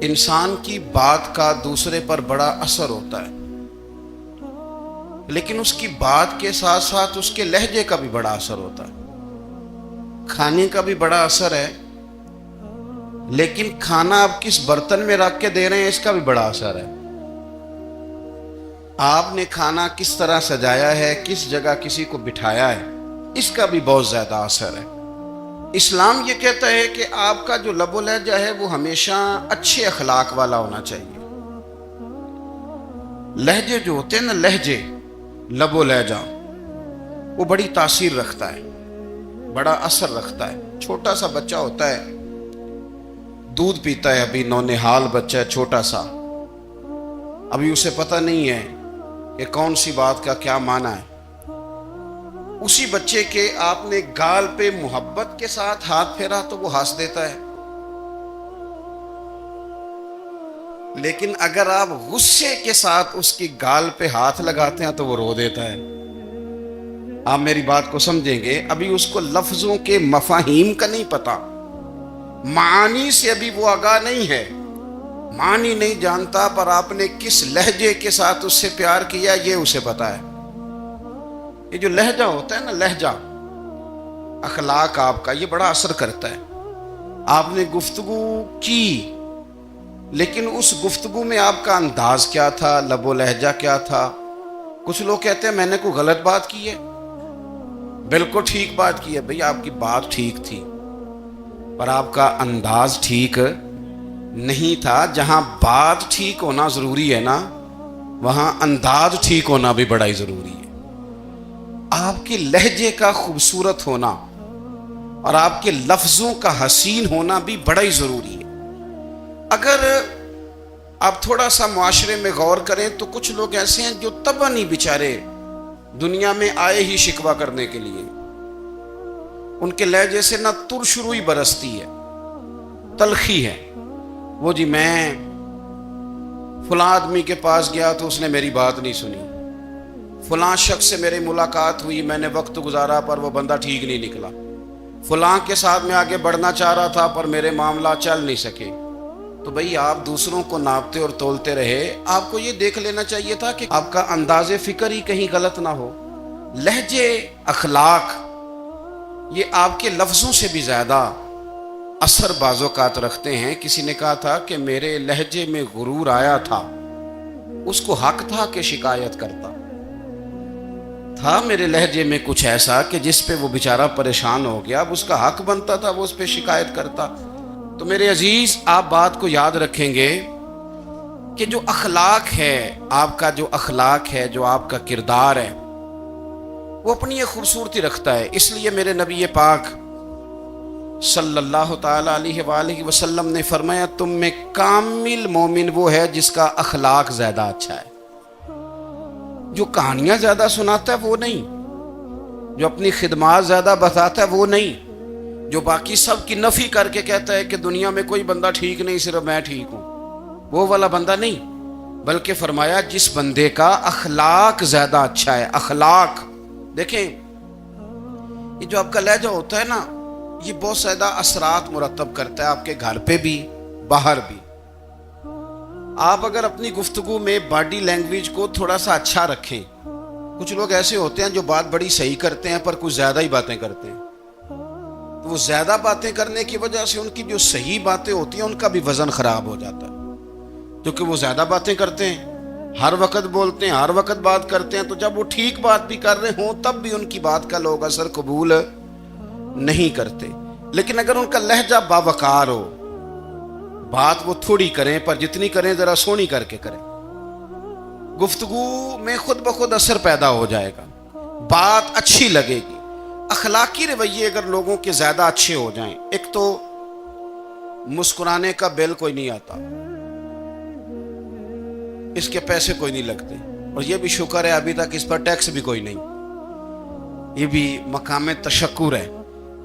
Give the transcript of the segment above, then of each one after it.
انسان کی بات کا دوسرے پر بڑا اثر ہوتا ہے، لیکن اس کی بات کے ساتھ ساتھ اس کے لہجے کا بھی بڑا اثر ہوتا ہے۔ کھانے کا بھی بڑا اثر ہے، لیکن کھانا آپ کس برتن میں رکھ کے دے رہے ہیں اس کا بھی بڑا اثر ہے۔ آپ نے کھانا کس طرح سجایا ہے، کس جگہ کسی کو بٹھایا ہے، اس کا بھی بہت زیادہ اثر ہے۔ اسلام یہ کہتا ہے کہ آپ کا جو لب و لہجہ ہے وہ ہمیشہ اچھے اخلاق والا ہونا چاہیے۔ لہجے جو ہوتے ہیں نا، لہجے، لب و لہجہ، وہ بڑی تاثیر رکھتا ہے، بڑا اثر رکھتا ہے۔ چھوٹا سا بچہ ہوتا ہے، دودھ پیتا ہے، ابھی نونہال بچہ ہے، چھوٹا سا، ابھی اسے پتہ نہیں ہے کہ کون سی بات کا کیا معنی ہے۔ اسی بچے کے آپ نے گال پہ محبت کے ساتھ ہاتھ پھیرا تو وہ ہنس دیتا ہے، لیکن اگر آپ غصے کے ساتھ اس کی گال پہ ہاتھ لگاتے ہیں تو وہ رو دیتا ہے۔ آپ میری بات کو سمجھیں گے، ابھی اس کو لفظوں کے مفاہیم کا نہیں پتا، معانی سے ابھی وہ آگاہ نہیں ہے، معنی نہیں جانتا، پر آپ نے کس لہجے کے ساتھ اس سے پیار کیا یہ اسے پتا ہے۔ یہ جو لہجہ ہوتا ہے نا، لہجہ، اخلاق آپ کا، یہ بڑا اثر کرتا ہے۔ آپ نے گفتگو کی، لیکن اس گفتگو میں آپ کا انداز کیا تھا، لب و لہجہ کیا تھا۔ کچھ لوگ کہتے ہیں میں نے کوئی غلط بات کی ہے، بالکل ٹھیک بات کی ہے۔ بھئی آپ کی بات ٹھیک تھی، پر آپ کا انداز ٹھیک نہیں تھا۔ جہاں بات ٹھیک ہونا ضروری ہے نا، وہاں انداز ٹھیک ہونا بھی بڑا ہی ضروری ہے۔ آپ کے لہجے کا خوبصورت ہونا اور آپ کے لفظوں کا حسین ہونا بھی بڑا ہی ضروری ہے۔ اگر آپ تھوڑا سا معاشرے میں غور کریں تو کچھ لوگ ایسے ہیں جو طبعاً ہی بیچارے دنیا میں آئے ہی شکوہ کرنے کے لیے، ان کے لہجے سے نہ ترش روئی برستی ہے، تلخی ہے۔ وہ جی میں فلاں آدمی کے پاس گیا تو اس نے میری بات نہیں سنی، فلاں شخص سے میری ملاقات ہوئی، میں نے وقت گزارا پر وہ بندہ ٹھیک نہیں نکلا، فلاں کے ساتھ میں آگے بڑھنا چاہ رہا تھا پر میرے معاملہ چل نہیں سکے۔ تو بھئی آپ دوسروں کو ناپتے اور تولتے رہے، آپ کو یہ دیکھ لینا چاہیے تھا کہ آپ کا انداز فکر ہی کہیں غلط نہ ہو۔ لہجے، اخلاق، یہ آپ کے لفظوں سے بھی زیادہ اثر بعض اوقات رکھتے ہیں۔ کسی نے کہا تھا کہ میرے لہجے میں غرور آیا تھا، اس کو حق تھا کہ شکایت کرتا تھا، میرے لہجے میں کچھ ایسا کہ جس پہ وہ بیچارہ پریشان ہو گیا، اب اس کا حق بنتا تھا وہ اس پہ شکایت کرتا۔ تو میرے عزیز، آپ بات کو یاد رکھیں گے کہ جو اخلاق ہے، آپ کا جو اخلاق ہے، جو آپ کا کردار ہے، وہ اپنی ایک خوبصورتی رکھتا ہے۔ اس لیے میرے نبی پاک صلی اللہ تعالی علیہ وآلہ وسلم نے فرمایا تم میں کامل مومن وہ ہے جس کا اخلاق زیادہ اچھا ہے۔ جو کہانیاں زیادہ سناتا ہے وہ نہیں، جو اپنی خدمات زیادہ بتاتا ہے وہ نہیں، جو باقی سب کی نفی کر کے کہتا ہے کہ دنیا میں کوئی بندہ ٹھیک نہیں، صرف میں ٹھیک ہوں، وہ والا بندہ نہیں، بلکہ فرمایا جس بندے کا اخلاق زیادہ اچھا ہے۔ اخلاق دیکھیں، یہ جو آپ کا لہجہ ہوتا ہے نا، یہ بہت زیادہ اثرات مرتب کرتا ہے آپ کے گھر پہ بھی، باہر بھی۔ آپ اگر اپنی گفتگو میں باڈی لینگویج کو تھوڑا سا اچھا رکھیں، کچھ لوگ ایسے ہوتے ہیں جو بات بڑی صحیح کرتے ہیں پر کچھ زیادہ ہی باتیں کرتے ہیں، تو وہ زیادہ باتیں کرنے کی وجہ سے ان کی جو صحیح باتیں ہوتی ہیں ان کا بھی وزن خراب ہو جاتا ہے، کیونکہ وہ زیادہ باتیں کرتے ہیں، ہر وقت بولتے ہیں، ہر وقت بات کرتے ہیں، تو جب وہ ٹھیک بات بھی کر رہے ہوں تب بھی ان کی بات کا لوگ اثر قبول نہیں کرتے۔ لیکن اگر ان کا لہجہ باوقار ہو، بات وہ تھوڑی کریں پر جتنی کریں ذرا سونی کر کے کریں، گفتگو میں خود بخود اثر پیدا ہو جائے گا، بات اچھی لگے گی۔ اخلاقی رویے اگر لوگوں کے زیادہ اچھے ہو جائیں، ایک تو مسکرانے کا بل کوئی نہیں آتا، اس کے پیسے کوئی نہیں لگتے، اور یہ بھی شکر ہے ابھی تک اس پر ٹیکس بھی کوئی نہیں، یہ بھی مقام تشکر ہے۔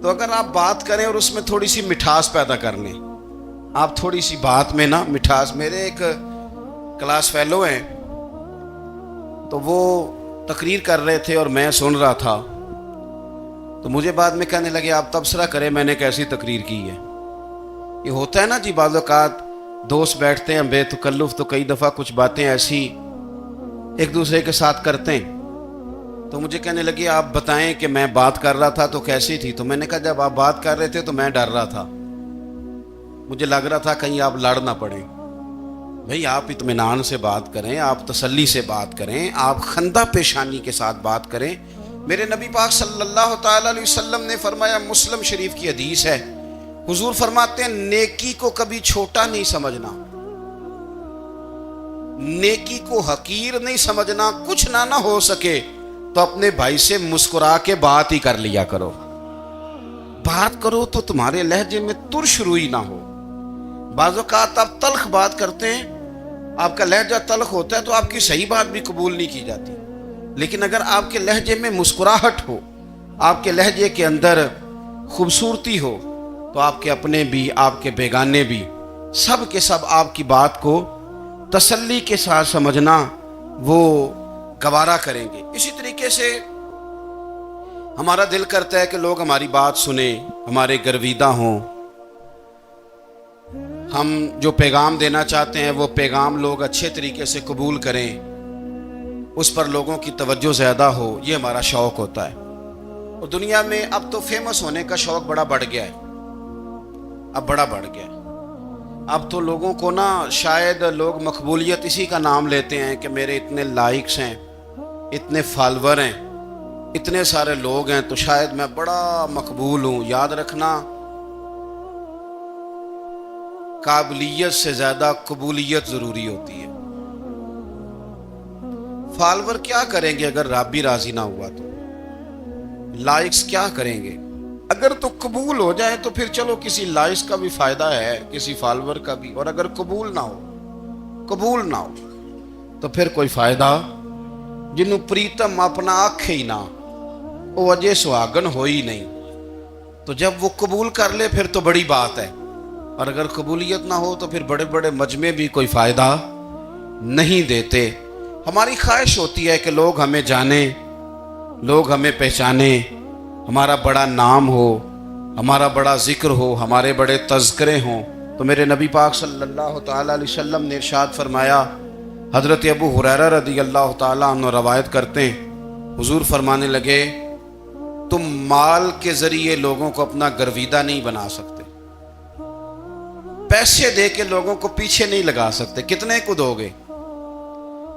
تو اگر آپ بات کریں اور اس میں تھوڑی سی مٹھاس پیدا کر لیں، آپ تھوڑی سی بات میں نا مٹھاس، میرے ایک کلاس فیلو ہیں، تو وہ تقریر کر رہے تھے اور میں سن رہا تھا، تو مجھے بعد میں کہنے لگے آپ تبصرہ کریں میں نے کیسی تقریر کی ہے۔ یہ ہوتا ہے نا جی، بعض اوقات دوست بیٹھتے ہیں بے تکلف تو کئی دفعہ کچھ باتیں ایسی ایک دوسرے کے ساتھ کرتے ہیں. تو مجھے کہنے لگے آپ بتائیں کہ میں بات کر رہا تھا تو کیسی تھی. تو میں نے کہا جب آپ بات کر رہے تھے تو میں ڈر رہا تھا, مجھے لگ رہا تھا کہیں آپ لڑ نہ پڑیں. بھئی آپ اطمینان سے بات کریں, آپ تسلی سے بات کریں, آپ خندہ پیشانی کے ساتھ بات کریں. میرے نبی پاک صلی اللہ تعالی علیہ وسلم نے فرمایا, مسلم شریف کی حدیث ہے, حضور فرماتے ہیں نیکی کو کبھی چھوٹا نہیں سمجھنا, نیکی کو حقیر نہیں سمجھنا. کچھ نہ ہو سکے تو اپنے بھائی سے مسکرا کے بات ہی کر لیا کرو. بات کرو تو تمہارے لہجے میں ترش روئی نہ ہو. بعض اوقات آپ تلخ بات کرتے ہیں, آپ کا لہجہ تلخ ہوتا ہے تو آپ کی صحیح بات بھی قبول نہیں کی جاتی. لیکن اگر آپ کے لہجے میں مسکراہٹ ہو, آپ کے لہجے کے اندر خوبصورتی ہو, تو آپ کے اپنے بھی آپ کے بیگانے بھی سب کے سب آپ کی بات کو تسلی کے ساتھ سمجھنا وہ گوارا کریں گے. اسی طریقے سے ہمارا دل کرتا ہے کہ لوگ ہماری بات سنیں, ہمارے گرویدہ ہوں, ہم جو پیغام دینا چاہتے ہیں وہ پیغام لوگ اچھے طریقے سے قبول کریں, اس پر لوگوں کی توجہ زیادہ ہو, یہ ہمارا شوق ہوتا ہے. اور دنیا میں اب تو فیمس ہونے کا شوق بڑا بڑھ گیا ہے, اب بڑا بڑھ گیا ہے. اب تو لوگوں کو نا شاید لوگ مقبولیت اسی کا نام لیتے ہیں کہ میرے اتنے لائکس ہیں, اتنے فالور ہیں, اتنے سارے لوگ ہیں تو شاید میں بڑا مقبول ہوں. یاد رکھنا, قابلیت سے زیادہ قبولیت ضروری ہوتی ہے. فالور کیا کریں گے اگر رب بھی راضی نہ ہوا تو؟ لائکس کیا کریں گے؟ اگر تو قبول ہو جائے تو پھر چلو کسی لائکس کا بھی فائدہ ہے, کسی فالور کا بھی. اور اگر قبول نہ ہو تو پھر کوئی فائدہ. جنوں پریتم اپنا آنکھ ہی نہ, وہ اجے سہاگن ہو ہی نہیں. تو جب وہ قبول کر لے پھر تو بڑی بات ہے, اور اگر قبولیت نہ ہو تو پھر بڑے بڑے مجمع بھی کوئی فائدہ نہیں دیتے. ہماری خواہش ہوتی ہے کہ لوگ ہمیں جانیں, لوگ ہمیں پہچانیں, ہمارا بڑا نام ہو, ہمارا بڑا ذکر ہو, ہمارے بڑے تذکرے ہوں. تو میرے نبی پاک صلی اللہ تعالی علیہ وسلم نے ارشاد فرمایا, حضرت ابو ہریرہ رضی اللہ تعالیٰ عنہ روایت کرتے ہیں, حضور فرمانے لگے, تم مال کے ذریعے لوگوں کو اپنا گرویدہ نہیں بنا سکتے, پیسے دے کے لوگوں کو پیچھے نہیں لگا سکتے. کتنے کو دو گے؟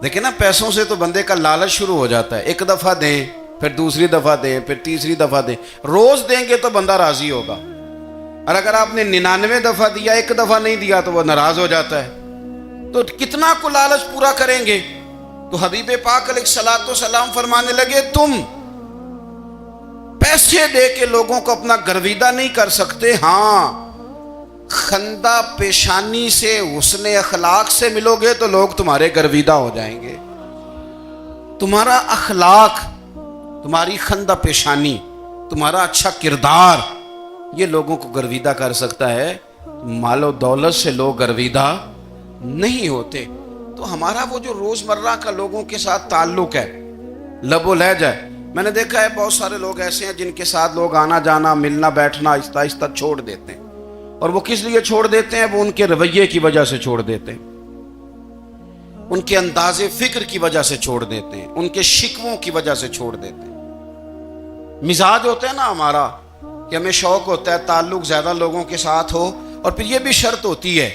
دیکھیں نا, پیسوں سے تو بندے کا لالچ شروع ہو جاتا ہے. ایک دفعہ دیں, پھر دوسری دفعہ دیں, پھر تیسری دفعہ دیں. روز دیں گے تو بندہ راضی ہوگا, اور اگر آپ نے 99 دفعہ دیا, ایک دفعہ نہیں دیا تو وہ ناراض ہو جاتا ہے. تو کتنا کو لالچ پورا کریں گے؟ تو حبیب پاک علیہ الصلوۃ والسلام فرمانے لگے, تم پیسے دے کے لوگوں کو اپنا گرویدہ نہیں کر سکتے. ہاں, خندہ پیشانی سے, حسن اخلاق سے ملو گے تو لوگ تمہارے گرویدہ ہو جائیں گے. تمہارا اخلاق, تمہاری خندہ پیشانی, تمہارا اچھا کردار, یہ لوگوں کو گرویدہ کر سکتا ہے. مال و دولت سے لوگ گرویدہ نہیں ہوتے. تو ہمارا وہ جو روزمرہ کا لوگوں کے ساتھ تعلق ہے, لب و لہجہ ہے, میں نے دیکھا ہے بہت سارے لوگ ایسے ہیں جن کے ساتھ لوگ آنا جانا, ملنا بیٹھنا آہستہ آہستہ چھوڑ دیتے ہیں. اور وہ کس لیے چھوڑ دیتے ہیں؟ وہ ان کے رویے کی وجہ سے چھوڑ دیتے ہیں, ان کے انداز فکر کی وجہ سے چھوڑ دیتے ہیں, ان کے شکووں کی وجہ سے چھوڑ دیتے ہیں. مزاج ہوتا ہے نا ہمارا کہ ہمیں شوق ہوتا ہے تعلق زیادہ لوگوں کے ساتھ ہو, اور پھر یہ بھی شرط ہوتی ہے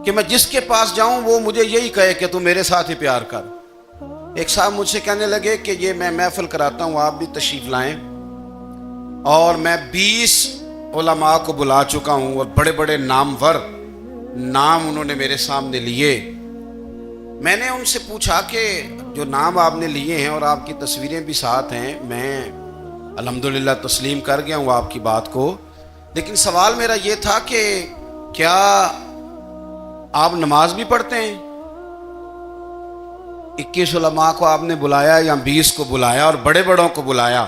کہ میں جس کے پاس جاؤں وہ مجھے یہی کہے کہ تم میرے ساتھ ہی پیار کر. ایک صاحب مجھ سے کہنے لگے کہ یہ میں محفل کراتا ہوں, آپ بھی تشریف لائیں, اور میں 20 علماء کو بلا چکا ہوں, اور بڑے بڑے نامور نام انہوں نے میرے سامنے لیے. میں نے ان سے پوچھا کہ جو نام آپ نے لیے ہیں اور آپ کی تصویریں بھی ساتھ ہیں, میں الحمدللہ تسلیم کر گیا ہوں آپ کی بات کو, لیکن سوال میرا یہ تھا کہ کیا آپ نماز بھی پڑھتے ہیں؟ 21 علماء کو آپ نے بلایا یا 20 کو بلایا اور بڑے بڑوں کو بلایا,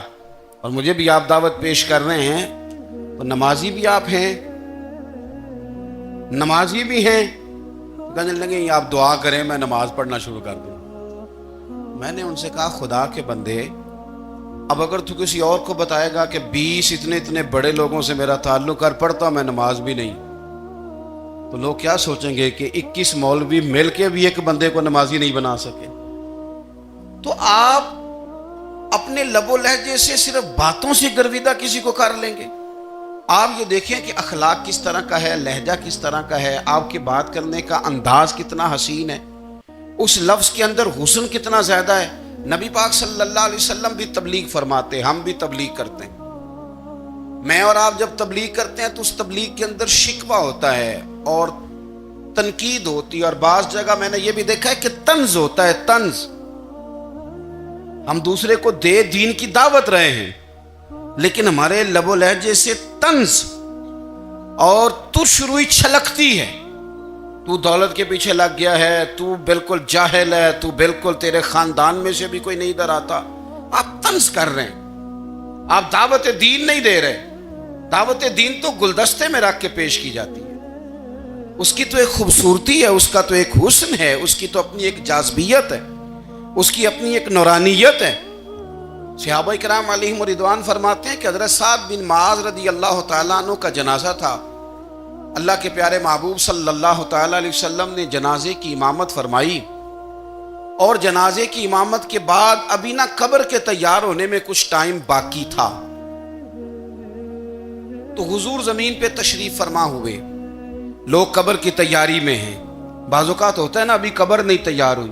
اور مجھے بھی آپ دعوت پیش کر رہے ہیں, تو نمازی بھی آپ ہیں, نمازی بھی ہیں. کہنے لگے آپ دعا کریں میں نماز پڑھنا شروع کر دوں. میں نے ان سے کہا خدا کے بندے, اب اگر تو کسی اور کو بتائے گا کہ 20 اتنے بڑے لوگوں سے میرا تعلق کر, پڑھتا میں نماز بھی نہیں, تو لوگ کیا سوچیں گے کہ 21 مولوی مل کے بھی ایک بندے کو نمازی نہیں بنا سکے. تو آپ اپنے لب و لہجے سے صرف باتوں سے گرویدہ کسی کو کر لیں گے. آپ یہ دیکھیں کہ اخلاق کس طرح کا ہے، لہجہ کس طرح کا ہے، آپ کے بات کرنے کا انداز کتنا حسین ہے، اس لفظ کے اندر حسن کتنا زیادہ ہے. نبی پاک صلی اللہ علیہ وسلم بھی تبلیغ فرماتے، ہم بھی تبلیغ کرتے ہیں. میں اور آپ جب تبلیغ کرتے ہیں تو اس تبلیغ کے اندر شکوہ ہوتا ہے اور تنقید ہوتی ہے، اور بعض جگہ میں نے یہ بھی دیکھا ہے کہ طنز ہوتا ہے. طنز، ہم دوسرے کو دین کی دعوت رہے ہیں، لیکن ہمارے لب و لہجے سے طنز اور ترش روئی چھلکتی ہے. تو دولت کے پیچھے لگ گیا ہے، تو بالکل جاہل ہے، تو بالکل تیرے خاندان میں سے بھی کوئی نہیں ادھر آتا. آپ طنز کر رہے ہیں، آپ دعوت دین نہیں دے رہے. دعوت دین تو گلدستے میں رکھ کے پیش کی جاتی ہے. اس کی تو ایک خوبصورتی ہے، اس کا تو ایک حسن ہے، اس کی تو اپنی ایک جاذبیت ہے، اس کی اپنی ایک نورانیت ہے. صحابہ کرام علیہم رضوان فرماتے ہیں کہ حضرت سعد بن معاذ رضی اللہ تعالیٰ عنہ کا جنازہ تھا. اللہ کے پیارے محبوب صلی اللہ تعالیٰ علیہ وسلم نے جنازے کی امامت فرمائی، اور جنازے کی امامت کے بعد ابھی نہ قبر کے تیار ہونے میں کچھ ٹائم باقی تھا. تو حضور زمین پہ تشریف فرما ہوئے، لوگ قبر کی تیاری میں ہیں. بعض اوقات ہوتا ہے نا ابھی قبر نہیں تیار ہوئی،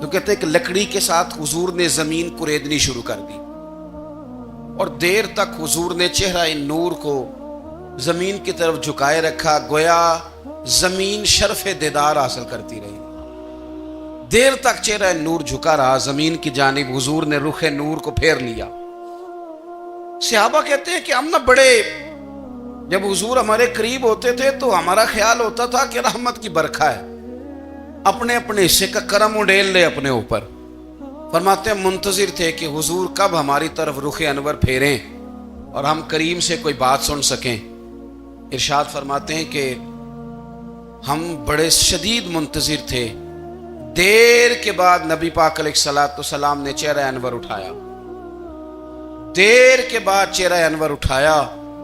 تو کہتے ہیں کہ لکڑی کے ساتھ حضور نے زمین کریدنی شروع کر دی، اور دیر تک حضور نے چہرہ نور کو زمین کی طرف جھکائے رکھا، گویا زمین شرف دیدار حاصل کرتی رہی. دیر تک چہرہ نور جھکا رہا زمین کی جانب، حضور نے رخ نور کو پھیر لیا. صحابہ کہتے ہیں کہ ہم نہ بڑے، جب حضور ہمارے قریب ہوتے تھے تو ہمارا خیال ہوتا تھا کہ رحمت کی برکھا ہے، اپنے اپنے حصے کا کرم اڈیل لے اپنے اوپر. فرماتے ہیں منتظر تھے کہ حضور کب ہماری طرف رخ انور پھیریں اور ہم کریم سے کوئی بات سن سکیں. ارشاد فرماتے ہیں کہ ہم بڑے شدید منتظر تھے. دیر کے بعد نبی پاک علیہ الصلوۃ والسلام نے چہرہ انور اٹھایا، دیر کے بعد چہرہ انور اٹھایا.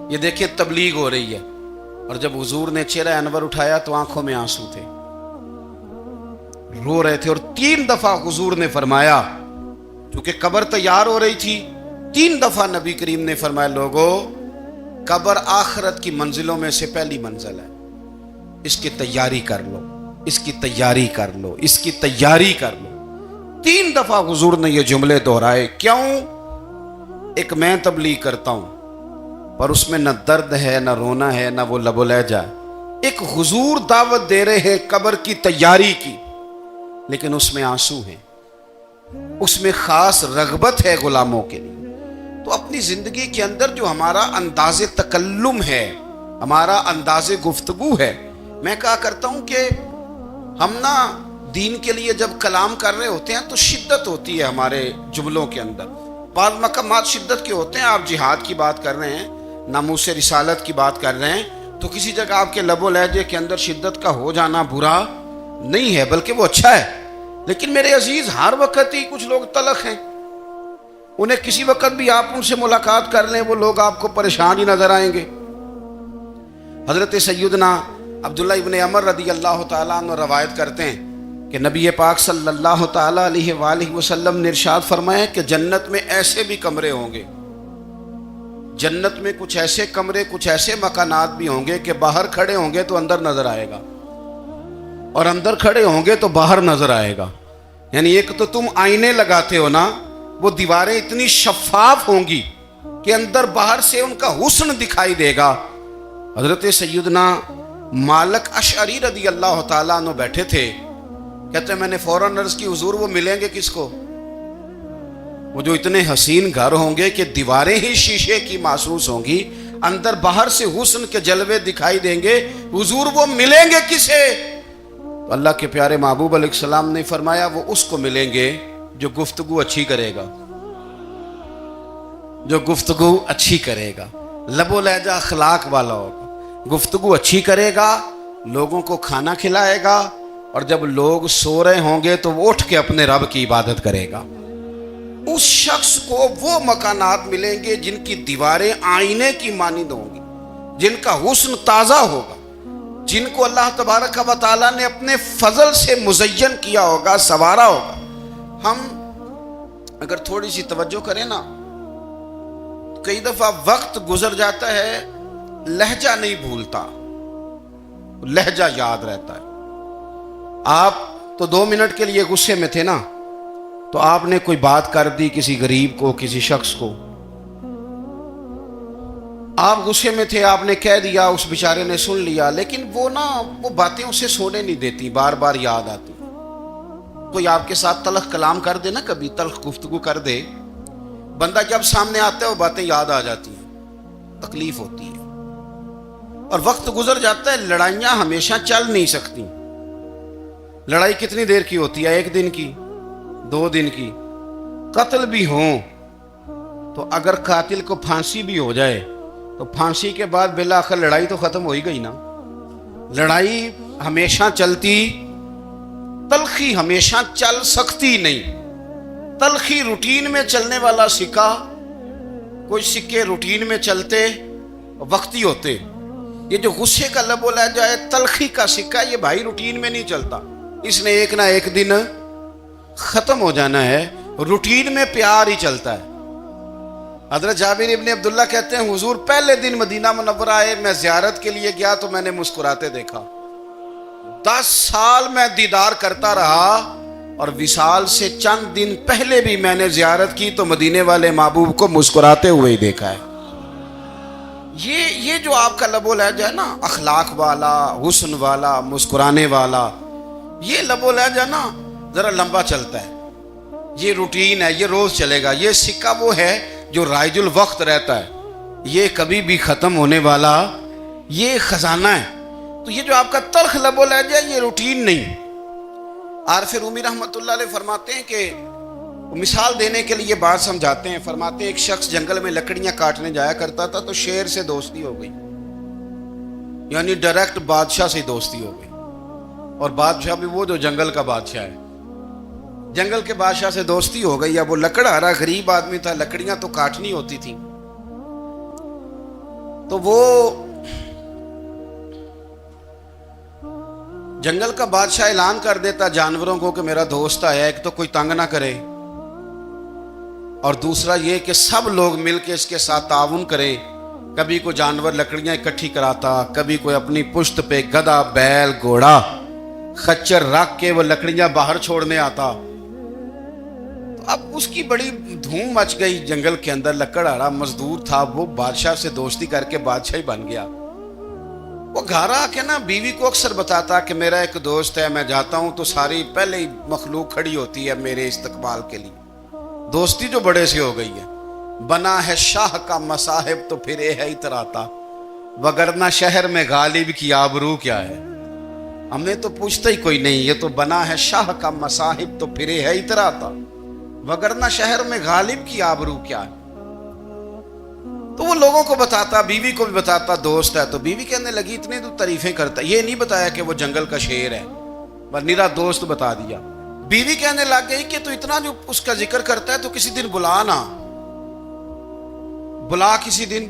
یہ دیکھیں تبلیغ ہو رہی ہے، اور جب حضور نے چہرہ انور اٹھایا تو آنکھوں میں آنسو تھے، رو رہے تھے. اور 3 دفعہ حضور نے فرمایا، کیونکہ قبر تیار ہو رہی تھی، 3 دفعہ نبی کریم نے فرمایا لوگو قبر آخرت کی منزلوں میں سے پہلی منزل ہے، اس کی تیاری کر لو، اس کی تیاری کر لو، اس کی تیاری کر لو. 3 دفعہ حضور نے یہ جملے دہرائے. کیوں؟ ایک میں تبلیغ کرتا ہوں پر اس میں نہ درد ہے، نہ رونا ہے، نہ وہ لب و لہجہ. ایک حضور دعوت دے رہے ہیں قبر کی تیاری کی، لیکن اس میں آنسو ہیں، اس میں خاص رغبت ہے غلاموں کے لیے. تو اپنی زندگی کے اندر جو ہمارا انداز تکلم ہے، ہمارا انداز گفتگو ہے، میں کہا کرتا ہوں کہ ہم نا دین کے لیے جب کلام کر رہے ہوتے ہیں تو شدت ہوتی ہے ہمارے جملوں کے اندر. بعض مقامات شدت کے ہوتے ہیں، آپ جہاد کی بات کر رہے ہیں، ناموس رسالت کی بات کر رہے ہیں، تو کسی جگہ آپ کے لب و لہجے کے اندر شدت کا ہو جانا برا نہیں ہے، بلکہ وہ اچھا ہے. لیکن میرے عزیز ہر وقت ہی کچھ لوگ تلخ ہیں، انہیں کسی وقت بھی آپ ان سے ملاقات کر لیں وہ لوگ آپ کو پریشان ہی نظر آئیں گے. حضرت سیدنا عبداللہ ابن عمر رضی اللہ تعالیٰ عنہ روایت کرتے ہیں کہ نبی پاک صلی اللہ تعالیٰ علیہ وآلہ وسلم نے ارشاد فرمایا کہ جنت میں ایسے بھی کمرے ہوں گے، جنت میں کچھ ایسے کمرے، کچھ ایسے مکانات بھی ہوں گے کہ باہر کھڑے ہوں گے تو اندر نظر آئے گا، اور اندر کھڑے ہوں گے تو باہر نظر آئے گا. یعنی ایک تو تم آئینے لگاتے ہو نا، وہ دیواریں اتنی شفاف ہوں گی کہ اندر باہر سے ان کا حسن دکھائی دے گا. حضرت سیدنا مالک اشعری رضی اللہ تعالیٰ عنہ بیٹھے تھے، کہتے ہیں میں نے فوراً عرض کی حضور وہ ملیں گے کس کو؟ وہ جو اتنے حسین گھر ہوں گے کہ دیواریں ہی شیشے کی محسوس ہوں گی، اندر باہر سے حسن کے جلوے دکھائی دیں گے، حضور وہ ملیں گے کسے؟ تو اللہ کے پیارے محبوب علیہ السلام نے فرمایا وہ اس کو ملیں گے جو گفتگو اچھی کرے گا، جو گفتگو اچھی کرے گا، لب و لہجہ اخلاق والا ہوگا، گفتگو اچھی کرے گا، لوگوں کو کھانا کھلائے گا، اور جب لوگ سو رہے ہوں گے تو وہ اٹھ کے اپنے رب کی عبادت کرے گا. اس شخص کو وہ مکانات ملیں گے جن کی دیواریں آئینے کی مانند ہوں گی، جن کا حسن تازہ ہوگا، جن کو اللہ تبارک و تعالیٰ نے اپنے فضل سے مزین کیا ہوگا، سنوارا ہوگا. ہم اگر تھوڑی سی توجہ کریں نا، کئی دفعہ وقت گزر جاتا ہے، لہجہ نہیں بھولتا، لہجہ یاد رہتا ہے. آپ تو 2 منٹ کے لیے غصے میں تھے نا، تو آپ نے کوئی بات کر دی کسی غریب کو، کسی شخص کو، آپ غصے میں تھے، آپ نے کہہ دیا، اس بیچارے نے سن لیا، لیکن وہ باتیں اسے سونے نہیں دیتی، بار بار یاد آتی. کوئی آپ کے ساتھ تلخ کلام کر دے نا، کبھی تلخ گفتگو کر دے، بندہ جب سامنے آتا ہے وہ باتیں یاد آ جاتی ہیں، تکلیف ہوتی ہے. اور وقت گزر جاتا ہے. لڑائیاں ہمیشہ چل نہیں سکتی. لڑائی کتنی دیر کی ہوتی ہے؟ 1 دن کی، 2 دن کی. قتل بھی ہوں تو اگر قاتل کو پھانسی بھی ہو جائے تو پھانسی کے بعد بالآخر لڑائی تو ختم ہو ہی گئی نا. لڑائی ہمیشہ چلتی، تلخی ہمیشہ چل سکتی نہیں. تلخی روٹین میں چلنے والا سکہ، کوئی سکے روٹین میں چلتے وقتی ہوتے. یہ جو غصے کا لب و لہجہ ہے، تلخی کا سکہ، یہ بھائی روٹین میں نہیں چلتا. اس نے ایک نہ ایک دن ختم ہو جانا ہے. روٹین میں پیار ہی چلتا ہے. حضرت جابر ابن عبداللہ کہتے ہیں حضور پہلے دن مدینہ منورہ آئے، میں زیارت کے لیے گیا تو میں نے مسکراتے دیکھا. 10 سال میں دیدار کرتا رہا، اور وصال سے چند دن پہلے بھی میں نے زیارت کی تو مدینے والے محبوب کو مسکراتے ہوئے ہی دیکھا ہے. یہ جو آپ کا لب و لہجہ ہے نا، اخلاق والا، حسن والا، مسکرانے والا، یہ لب و لہجہ نا ذرا لمبا چلتا ہے. یہ روٹین ہے، یہ روز چلے گا. یہ سکہ وہ ہے جو رائج الوقت رہتا ہے، یہ کبھی بھی ختم ہونے والا یہ خزانہ ہے. تو یہ جو آپ کا تلخ لب و لہجہ ہے، یہ روٹین نہیں. عارف رومی رحمۃ اللہ علیہ فرماتے ہیں کہ مثال دینے کے لیے بات سمجھاتے ہیں. فرماتے ہیں ایک شخص جنگل میں لکڑیاں کاٹنے جایا کرتا تھا تو شیر سے دوستی ہو گئی، یعنی ڈائریکٹ بادشاہ سے دوستی ہو گئی. اور بادشاہ بھی وہ جو جنگل کا بادشاہ ہے، جنگل کے بادشاہ سے دوستی ہو گئی. اب وہ لکڑہارا غریب آدمی تھا، لکڑیاں تو کاٹنی ہوتی تھی. تو وہ جنگل کا بادشاہ اعلان کر دیتا جانوروں کو کہ میرا دوست آیا، ایک تو کوئی تنگ نہ کرے، اور دوسرا یہ کہ سب لوگ مل کے اس کے ساتھ تعاون کرے. کبھی کوئی جانور لکڑیاں اکٹھی کراتا، کبھی کوئی اپنی پشت پہ گدھا، بیل، گھوڑا، خچر رکھ کے وہ لکڑیاں باہر چھوڑنے آتا. تو اب اس کی بڑی دھوم مچ گئی جنگل کے اندر. لکڑہارا مزدور تھا، وہ بادشاہ سے دوستی کر کے بادشاہ ہی بن گیا. وہ گھر آ کے نا بیوی کو اکثر بتاتا کہ میرا ایک دوست ہے، میں جاتا ہوں تو ساری پہلے ہی مخلوق کھڑی ہوتی ہے میرے استقبال کے لیے. دوستی جو بڑے سے ہو گئی ہے. بنا ہے شاہ کا مصاحب تو پھر یہ ہے اتراتا، وگرنہ شہر میں غالب کی آبرو کیا ہے. ہم نے تو پوچھتا ہی کوئی نہیں، یہ تو بنا ہے شاہ کا مصاحب تو پھر یہ ہے اتراتا، وگرنہ شہر میں غالب کی آبرو کیا ہے. تو وہ لوگوں کو بتاتا، بیوی کو بھی بتاتا دوست ہے. تو بیوی کہنے لگی اتنی تو تعریفیں کرتا، یہ نہیں بتایا کہ وہ جنگل کا شیر ہے، بس نیرا دوست بتا دیا. بیوی کہنے لگ گئی کہ تو اتنا جو اس کا ذکر کرتا ہے تو کسی دن بلا نا، بلا کسی دن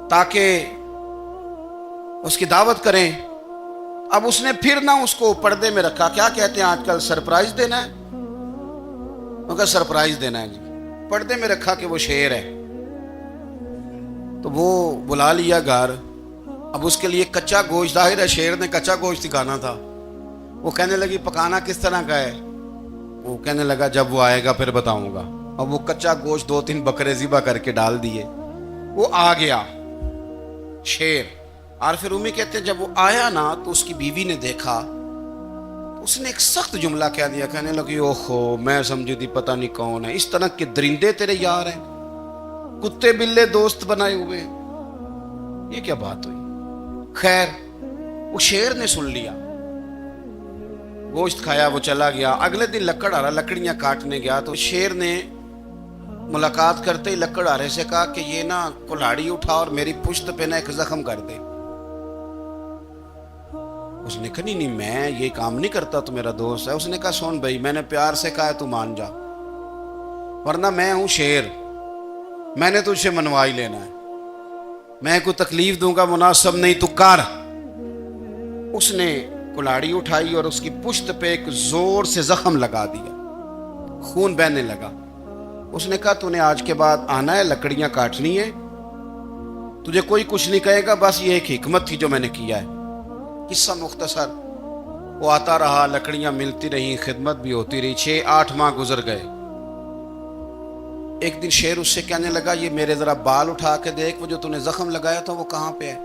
تاکہ اس کی دعوت کریں. اب اس نے پھر نہ اس کو پردے میں رکھا. کیا کہتے ہیں آج کل، سرپرائز دینا ہے. مگر سرپرائز دینا ہے جی. پردے میں رکھا کہ وہ شیر ہے. تو وہ بلا لیا گھر. اب اس کے لیے کچا گوشت، ظاہر ہے شیر نے کچا گوشت کھانا تھا. وہ کہنے لگی پکانا کس طرح کا ہے؟ وہ کہنے لگا جب وہ آئے گا پھر بتاؤں گا. اب وہ کچا گوشت 2-3 بکرے ذبح کر کے ڈال دیے. وہ آ گیا شیر. عارف رومی کہتے ہیں جب وہ آیا نا تو اس کی بیوی نے دیکھا، اس نے ایک سخت جملہ کہہ دیا. کہنے لگی اوہو، میں سمجھی تھی پتہ نہیں کون ہے، اس طرح کے درندے تیرے یار ہیں، کتے بلے دوست بنائے ہوئے. یہ کیا بات ہوئی؟ خیر وہ شیر نے سن لیا، گوشت کھایا، وہ چلا گیا. اگلے دن لکڑہارا لکڑیاں کاٹنے گیا تو شیر نے ملاقات کرتے ہی لکڑہارے سے کہا کہ یہ نا کلہاڑی اٹھا اور میری پشت پہ نا ایک زخم کر دے. اس نے کہا نہیں میں یہ کام نہیں کرتا، تو میرا دوست ہے. اس نے کہا سن بھائی، میں نے پیار سے کہا ہے تو مان جا، ورنہ میں ہوں شیر، میں نے تجھ سے منوا ہی لینا ہے. میں کوئی تکلیف دوں گا مناسب نہیں، تو کر. اس نے کلاڑی اٹھائی اور اس کی پشت پہ ایک زور سے زخم لگا دیا، خون بہنے لگا۔ اس نے کہا تو نے آج کے بعد آنا ہے، لکڑیاں کاٹنی ہے، تجھے کوئی کچھ نہیں کہے گا، بس یہ ایک حکمت تھی جو میں نے کیا ہے۔ قصہ مختصر، وہ آتا رہا، لکڑیاں ملتی رہیں، خدمت بھی ہوتی رہی، 6-8 ماہ گزر گئے۔ ایک دن شیر اس سے کہنے لگا یہ میرے ذرا بال اٹھا کے دیکھ، وہ جو تو نے زخم لگایا تھا وہ کہاں پہ ہے؟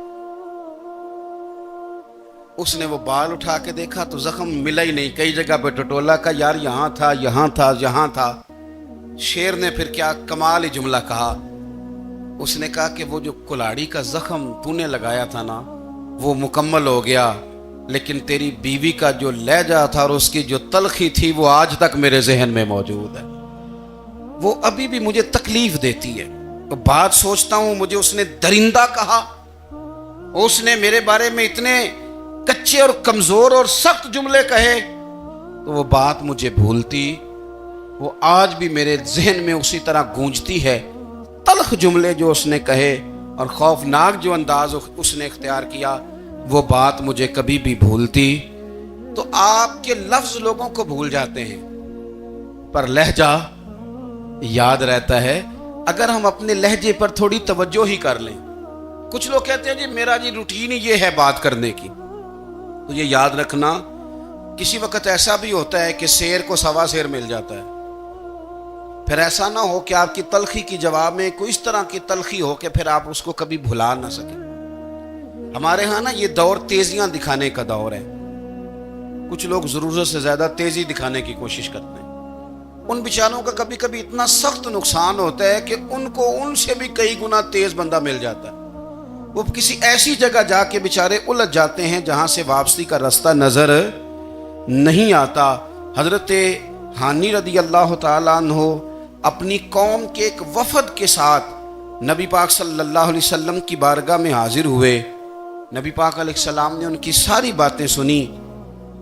اس نے وہ بال اٹھا کے دیکھا تو زخم ملا ہی نہیں، کئی جگہ پہ ٹٹولا کا، یار یہاں تھا یہاں تھا یہاں تھا۔ شیر نے پھر کیا کمال ہی جملہ کہا، اس نے کہا کہ وہ جو کلاڑی کا زخم تو نے لگایا تھا نا وہ مکمل ہو گیا، لیکن تیری بیوی کا جو لہجہ تھا اور اس کی جو تلخی تھی وہ آج تک میرے ذہن میں موجود ہے، وہ ابھی بھی مجھے تکلیف دیتی ہے۔ تو بات سوچتا ہوں مجھے اس نے درندہ کہا، اس نے میرے بارے میں اتنے کچے اور کمزور اور سخت جملے کہے، تو وہ بات مجھے بھولتی، وہ آج بھی میرے ذہن میں اسی طرح گونجتی ہے۔ تلخ جملے جو اس نے کہے اور خوفناک جو انداز اس نے اختیار کیا، وہ بات مجھے کبھی بھی بھولتی۔ تو آپ کے لفظ لوگوں کو بھول جاتے ہیں پر لہجہ یاد رہتا ہے اگر ہم اپنے لہجے پر تھوڑی توجہ ہی کر لیں۔ کچھ لوگ کہتے ہیں جی میرا جی روٹین ہی یہ ہے بات کرنے کی، تو یہ یاد رکھنا کسی وقت ایسا بھی ہوتا ہے کہ شیر کو سوا شیر مل جاتا ہے، پھر ایسا نہ ہو کہ آپ کی تلخی کی جواب میں کوئی اس طرح کی تلخی ہو کہ پھر آپ اس کو کبھی بھلا نہ سکیں۔ ہمارے ہاں نا یہ دور تیزیاں دکھانے کا دور ہے، کچھ لوگ ضرورت سے زیادہ تیزی دکھانے کی کوشش کرتے ہیں، ان بیچاروں کا کبھی کبھی اتنا سخت نقصان ہوتا ہے کہ ان کو ان سے بھی کئی گنا تیز بندہ مل جاتا ہے، وہ کسی ایسی جگہ جا کے بیچارے الجھ جاتے ہیں جہاں سے واپسی کا راستہ نظر نہیں آتا۔ حضرت ہانی رضی اللہ تعالیٰ عنہ اپنی قوم کے ایک وفد کے ساتھ نبی پاک صلی اللہ علیہ وسلم کی بارگاہ میں حاضر ہوئے۔ نبی پاک علیہ السلام نے ان کی ساری باتیں سنی،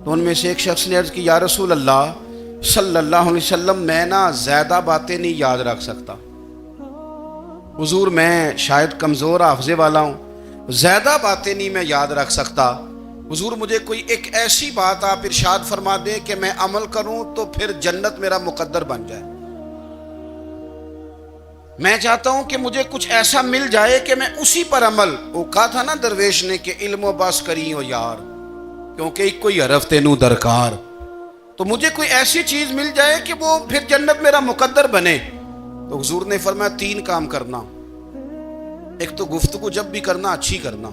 تو ان میں سے ایک شخص نے عرض کی یا رسول اللہ صلی اللہ علیہ وسلم میں نا زیادہ باتیں نہیں یاد رکھ سکتا، حضور میں شاید کمزور حافظے والا ہوں، زیادہ باتیں نہیں میں یاد رکھ سکتا، حضور مجھے کوئی ایک ایسی بات آپ ارشاد فرما دیں کہ میں عمل کروں تو پھر جنت میرا مقدر بن جائے، میں چاہتا ہوں کہ مجھے کچھ ایسا مل جائے کہ میں اسی پر عمل، وہ کہا تھا نا درویش نے کہ علم و بس کری ہو یار کیونکہ ایک کوئی حرف تینوں درکار، تو مجھے کوئی ایسی چیز مل جائے کہ وہ پھر جنت میرا مقدر بنے۔ تو حضور نے فرمایا 3 کام کرنا، ایک تو گفتگو جب بھی کرنا اچھی کرنا،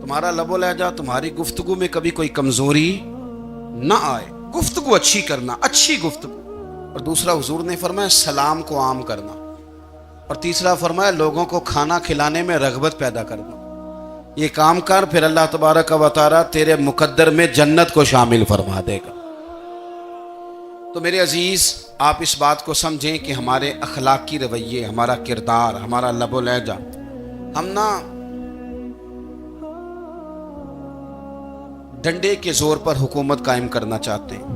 تمہارا لب و لہجہ تمہاری گفتگو میں کبھی کوئی کمزوری نہ آئے، گفتگو اچھی کرنا، اچھی گفتگو، اور دوسرا حضور نے فرمایا سلام کو عام کرنا، اور تیسرا فرمایا لوگوں کو کھانا کھلانے میں رغبت پیدا کرنا، یہ کام کر پھر اللہ تبارک و تعالیٰ تیرے مقدر میں جنت کو شامل فرما دے گا۔ تو میرے عزیز آپ اس بات کو سمجھیں کہ ہمارے اخلاقی رویے، ہمارا کردار، ہمارا لب و لہجہ، ہم نا ڈنڈے کے زور پر حکومت قائم کرنا چاہتے ہیں۔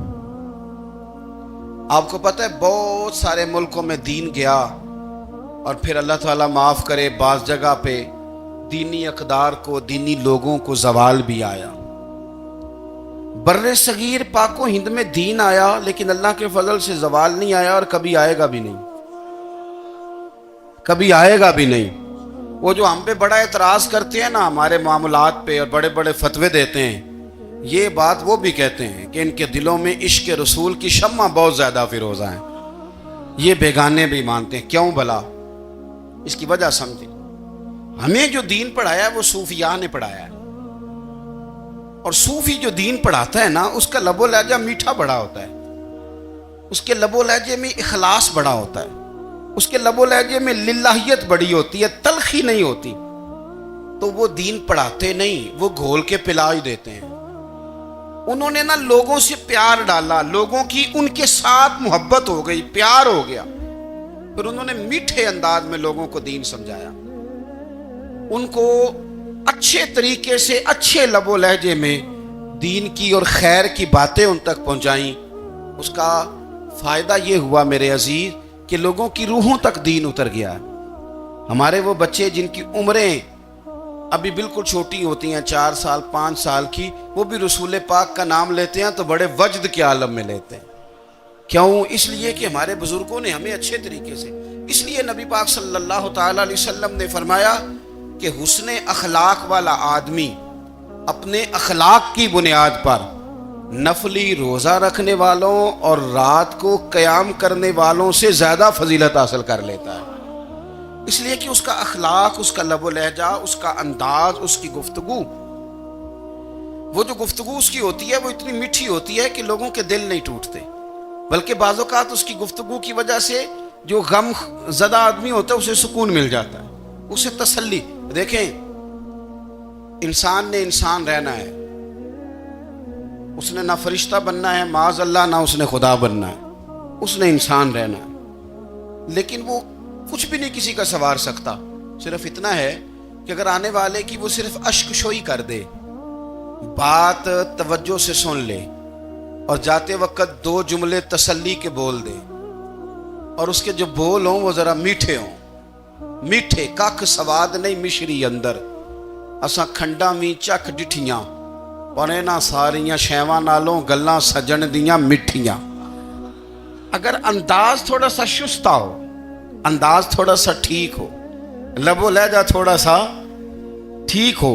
آپ کو پتہ ہے بہت سارے ملکوں میں دین گیا اور پھر اللہ تعالیٰ معاف کرے بعض جگہ پہ دینی اقدار کو، دینی لوگوں کو زوال بھی آیا۔ بر صغیر پاک و ہند میں دین آیا لیکن اللہ کے فضل سے زوال نہیں آیا اور کبھی آئے گا بھی نہیں، کبھی آئے گا بھی نہیں۔ وہ جو ہم پہ بڑا اعتراض کرتے ہیں نا ہمارے معاملات پہ اور بڑے بڑے فتوے دیتے ہیں، یہ بات وہ بھی کہتے ہیں کہ ان کے دلوں میں عشق رسول کی شمع بہت زیادہ فیروزہ ہیں، یہ بیگانے بھی مانتے ہیں۔ کیوں بھلا؟ اس کی وجہ سمجھیں، ہمیں جو دین پڑھایا ہے وہ صوفیاء نے پڑھایا ہے، اور صوفی جو دین پڑھاتا ہے نا اس کا لب و لہجہ میٹھا بڑا ہوتا ہے، اس کے لب و لہجے میں اخلاص بڑا ہوتا ہے، اس کے لب و لہجے میں للہیت بڑی ہوتی ہے، تلخی نہیں ہوتی، تو وہ دین پڑھاتے نہیں، وہ گھول کے پلا ہی دیتے ہیں۔ انہوں نے نا لوگوں سے پیار ڈالا، لوگوں کی ان کے ساتھ محبت ہو گئی، پیار ہو گیا، پھر انہوں نے میٹھے انداز میں لوگوں کو دین سمجھایا، ان کو اچھے طریقے سے اچھے لب و لہجے میں دین کی اور خیر کی باتیں ان تک پہنچائیں۔ اس کا فائدہ یہ ہوا میرے عزیز کہ لوگوں کی روحوں تک دین اتر گیا۔ ہمارے وہ بچے جن کی عمریں ابھی بالکل چھوٹی ہوتی ہیں 4 سال 5 سال کی، وہ بھی رسول پاک کا نام لیتے ہیں تو بڑے وجد کے عالم میں لیتے ہیں. کیوں؟ اس لیے کہ ہمارے بزرگوں نے ہمیں اچھے طریقے سے، اس لیے نبی پاک صلی اللہ تعالیٰ علیہ وسلم نے فرمایا کہ حسن اخلاق والا آدمی اپنے اخلاق کی بنیاد پر نفلی روزہ رکھنے والوں اور رات کو قیام کرنے والوں سے زیادہ فضیلت حاصل کر لیتا ہے. اس لیے کہ اس کا اخلاق، اس کا لب و لہجہ، اس کا انداز، اس کی گفتگو، وہ جو گفتگو اس کی ہوتی ہے وہ اتنی میٹھی ہوتی ہے کہ لوگوں کے دل نہیں ٹوٹتے، بلکہ بعض اوقات اس کی گفتگو کی وجہ سے جو غم زدہ آدمی ہوتا ہے اسے سکون مل جاتا ہے، اسے تسلی. دیکھیں، انسان نے انسان رہنا ہے، اس نے نہ فرشتہ بننا ہے معاذ اللہ، نہ اس نے خدا بننا ہے، اس نے انسان رہنا ہے. لیکن وہ کچھ بھی نہیں کسی کا سنوار سکتا، صرف اتنا ہے کہ اگر آنے والے کی وہ صرف اشک شوئی کر دے، بات توجہ سے سن لے اور جاتے وقت 2 جملے تسلی کے بول دے، اور اس کے جو بول ہوں وہ ذرا میٹھے ہوں، میٹھے کھ سواد نہیں مشری اندر، اساں کھنڈا می چک ڈٹھیاں اور اینا ساریاں شیواں نالوں گلاں سجن دیاں مٹھیاں. اگر انداز تھوڑا سا شستہ ہو، انداز تھوڑا سا ٹھیک ہو، لب و لہجہ تھوڑا سا ٹھیک ہو،